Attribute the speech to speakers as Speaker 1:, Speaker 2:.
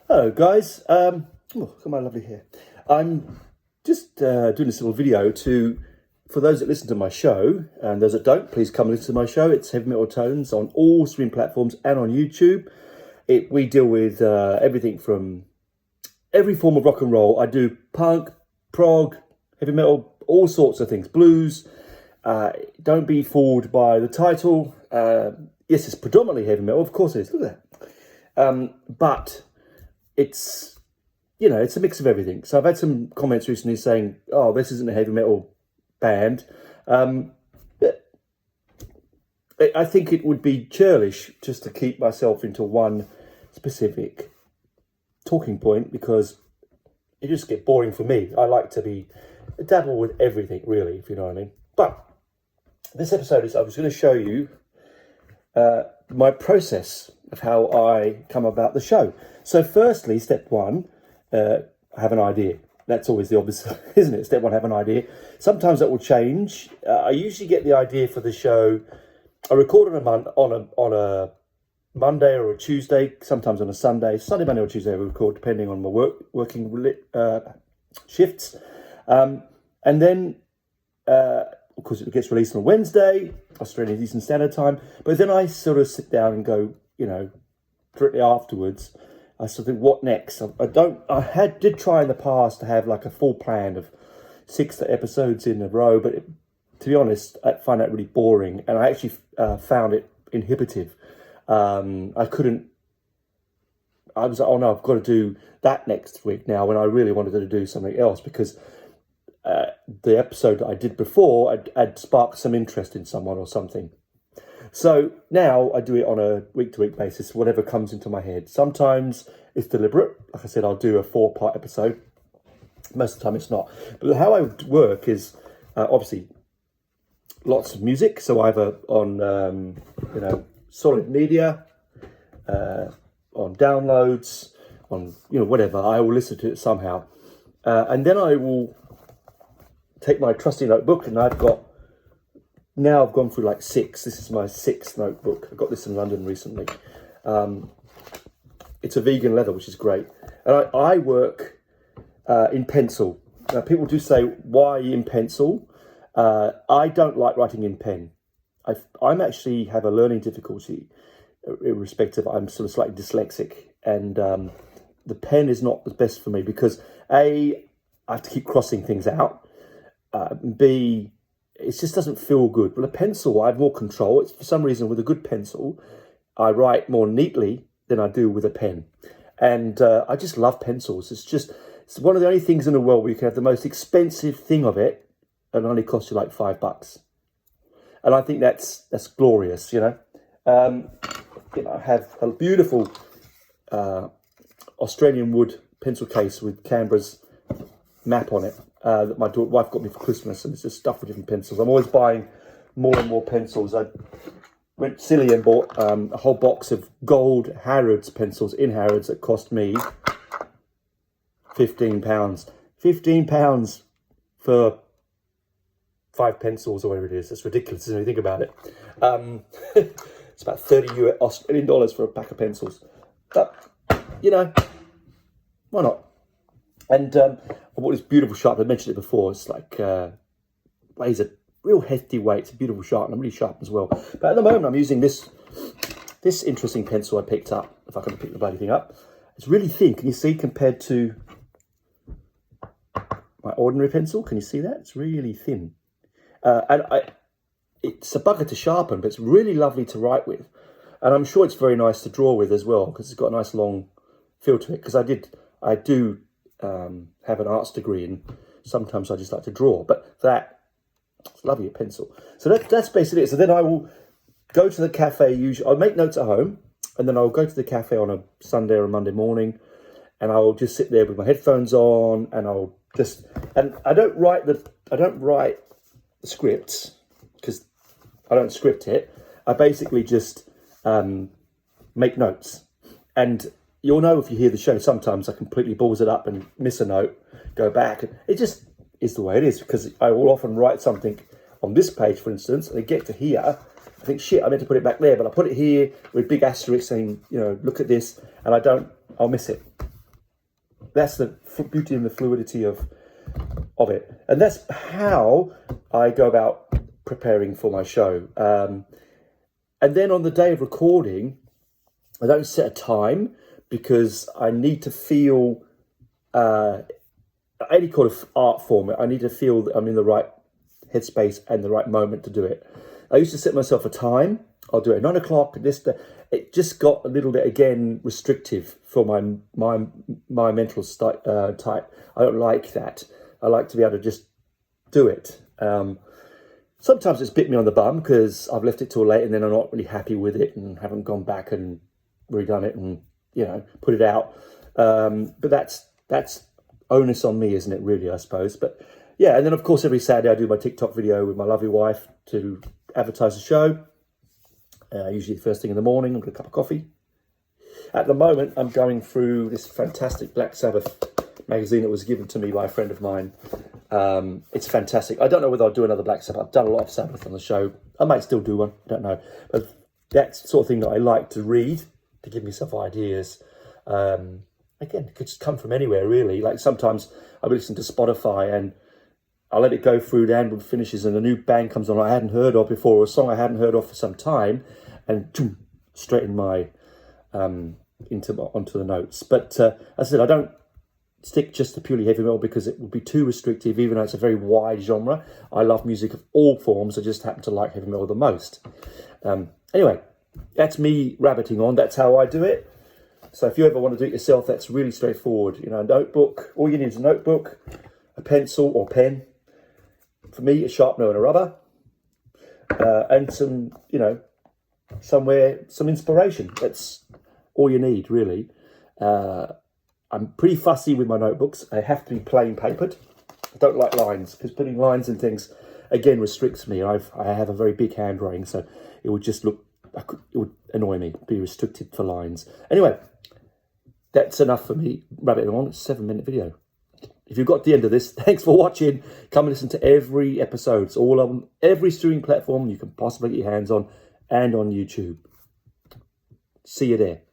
Speaker 1: Hello guys, look at my lovely hair. I'm just doing this little video for those that listen to my show, and those that don't, please come listen to my show. It's Heavy Metal Tones on all streaming platforms and on YouTube. We deal with everything from every form of rock and roll. I do punk, prog, heavy metal, all sorts of things, blues. Don't be fooled by the title. Yes, it's predominantly heavy metal, of course it is, look at that. But it's a mix of everything. So I've had some comments recently saying, oh, this isn't a heavy metal band. I think it would be churlish just to keep myself into one specific talking point, because it just gets boring for me. I like to dabble with everything, really, if you know what I mean. But this episode I was going to show you my process of how I come about the show. So firstly, step one, have an idea. That's always the obvious, isn't it? Step one, have an idea. Sometimes that will change. I usually get the idea for the show. I record on a Monday or a Tuesday, sometimes on a Sunday. Sunday, Monday or Tuesday I record, depending on my working shifts. And then, of course, it gets released on Wednesday, Australian Eastern Standard Time. But then I sort of sit down and go, directly afterwards, I sort of think, what next? I did try in the past to have like a full plan of 6 episodes in a row, but to be honest, I find that really boring, and I actually found it inhibitive. I was like, oh no, I've got to do that next week now, when I really wanted to do something else, because the episode that I did before had sparked some interest in someone or something. So now I do it on a week-to-week basis, whatever comes into my head. Sometimes it's deliberate. Like I said, I'll do a 4-part episode. Most of the time it's not. But how I work is, obviously, lots of music. So either on, solid media, on downloads, on, whatever. I will listen to it somehow. And then I will take my trusty notebook, and I've gone through like 6. This is my 6th notebook. I got this in London recently. It's a vegan leather, which is great. And I work in pencil. Now, people do say, why in pencil? I don't like writing in pen. I'm actually have a learning difficulty, irrespective. I'm sort of slightly dyslexic. And the pen is not the best for me, because A, I have to keep crossing things out. B, it just doesn't feel good. With a pencil, I have more control. It's for some reason, with a good pencil, I write more neatly than I do with a pen. And I just love pencils. It's one of the only things in the world where you can have the most expensive thing of it and only cost you like $5. And I think that's glorious, I have a beautiful Australian wood pencil case with Canberra's map on it. That my wife got me for Christmas, and it's just stuffed with different pencils. I'm always buying more and more pencils. I went silly and bought a whole box of gold Harrods pencils in Harrods that cost me £15. £15 for 5 pencils or whatever it is. That's ridiculous, isn't it? Think about it. It's about 30 Australian dollars for a pack of pencils. But, why not? And I bought this beautiful sharp. I mentioned it before. It's like weighs a real hefty weight. It's a beautiful sharp, and I'm really sharp as well. But at the moment, I'm using this interesting pencil I picked up. If I can pick the bloody thing up, it's really thin. Can you see, compared to my ordinary pencil? Can you see that? It's really thin, it's a bugger to sharpen, but it's really lovely to write with, and I'm sure it's very nice to draw with as well, because it's got a nice long feel to it. Because I do. Have an arts degree, and sometimes I just like to draw, but it's lovely, a pencil. So that's basically it. So then I will go to the cafe. Usually I'll make notes at home, and then I'll go to the cafe on a Sunday or a Monday morning, and I'll just sit there with my headphones on, and I don't write the scripts, because I don't script it. I basically just make notes. And you'll know if you hear the show, sometimes I completely balls it up and miss a note, go back. It just is the way it is, because I will often write something on this page, for instance, and I get to here, I think, shit, I meant to put it back there, but I put it here with big asterisks saying, look at this, and I'll miss it. that's the beauty and the fluidity of it. And that's how I go about preparing for my show. And then on the day of recording, I don't set a time because I need to feel, any kind of art form, I need to feel that I'm in the right headspace and the right moment to do it. I used to set myself a time. I'll do it at 9 o'clock. It just got a little bit, again, restrictive for my mental type. I don't like that. I like to be able to just do it. Sometimes it's bit me on the bum because I've left it till late and then I'm not really happy with it and haven't gone back and redone it and, put it out. But that's onus on me, isn't it, really, I suppose. But yeah, and then of course every Saturday I do my TikTok video with my lovely wife to advertise the show. Usually the first thing in the morning, I've got a cup of coffee. At the moment, I'm going through this fantastic Black Sabbath magazine that was given to me by a friend of mine. It's fantastic. I don't know whether I'll do another Black Sabbath. I've done a lot of Sabbath on the show. I might still do one. I don't know. But that's the sort of thing that I like to read to give myself ideas. Again, it could just come from anywhere, really. Like sometimes I listen to Spotify and I let it go through, the album finishes and a new band comes on I hadn't heard of before, or a song I hadn't heard of for some time, and straight in my onto the notes. But as I said, I don't stick just to purely heavy metal because it would be too restrictive, even though it's a very wide genre. I love music of all forms. I just happen to like heavy metal the most. Anyway, that's me rabbiting on. That's how I do it. So if you ever want to do it yourself, that's really straightforward. A notebook. All you need is a notebook, a pencil or pen. For me, a sharpener and a rubber, and some, some inspiration. That's all you need, really. I'm pretty fussy with my notebooks. They have to be plain papered. I don't like lines because putting lines and things, again, restricts me. I have a very big handwriting, so it would just look, it would annoy me, be restricted for lines. Anyway, that's enough for me rabbiting on. It's a 7-minute video. If you've got to the end of this, thanks for watching. Come and listen to every episode. It's all on every streaming platform you can possibly get your hands on and on YouTube. See you there.